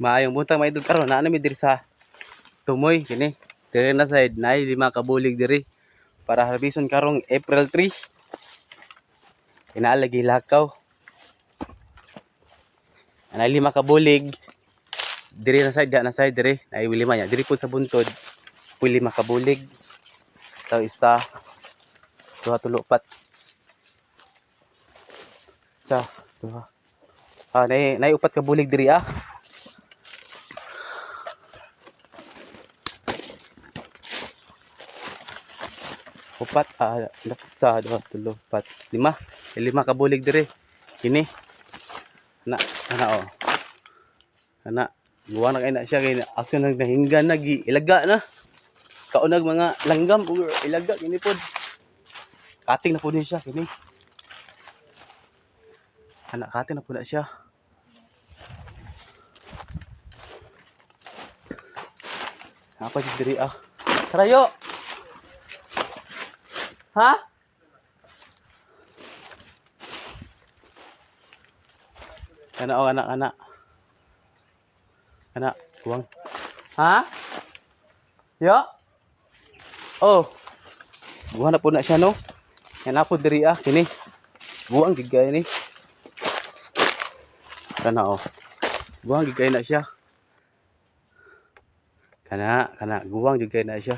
Maayong buntag mga idol karon na diri sa Tumoy kini. Diri na side naay 5 ka bulig diri para harbison karong April 3. Kinaalagi lakaw. Naay 5 ka bulig diri na side diri naay 5 nya. Diri pud sa buntod pud 5 ka bulig. Taw isa, duha, tulo, pat. Isa, duha. Naay upat ka bulig diri Upat, sa duha, tulo, pat, 5. 5 ka bulig diri. Kini. Ana. Buwan na kay na siya kay action nang nahinggan na ilaga na. Kaunag mga langgam ug ilaga kini pod. Kating na pud ni siya kini. Kating na pud na siya. Apa diri Sarayo. Ha? Anak. Buwang. Ha? Yo. Oh. Buwan na po na siya no. Yan na po diri kini. Buwang gigay ni. Buwang gigay na siya. Guwang gigay na siya.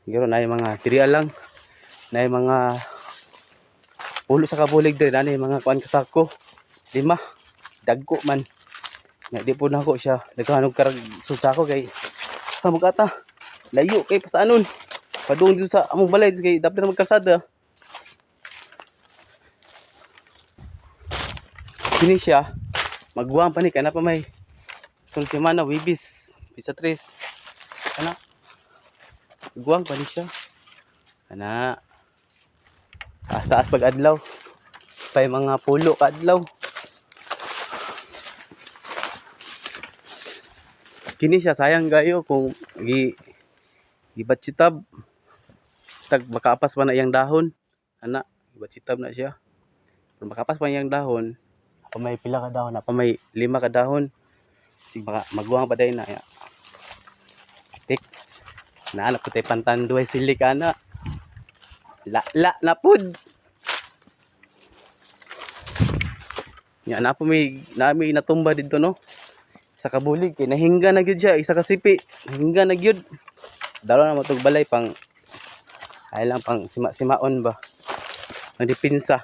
Siguro na yung mga tiriya lang. Na yung mga pulo sa kabulig din. Na yung mga kuan kasako. 5. Dagko man. Nga di po na ako siya. Nagkahanog karag susako kay sa mugata. Layo kay pasaanon. Padung dito sa among balay kay dapat na magkalsada. Kini siya. Magbuwang pa ni kana pa may sunod semana Wibis. Pizza 3. Kana. Guwang pa ni siya. Taas pag adlaw. Pay mga pulo ka adlaw. Kini siya sayang gayo kung gibatsitab. Tag makapas pa na iyang dahon. Gibatsitab na siya. Kung makapas pa iyang dahon, apa may pila ka dahon, apa may 5 ka dahon. Sig magbuwang pa day na ya. Tik. Anak ko tay pantanduay silik ana. La na pud. Nya na po may natumba dito no. Sa kabulig kay nahingga na gyud siya, isa ka sipi. Nahingga na gyud. Dalo na matug balay pang ay lang pang simaon ba. Ang dipinsa.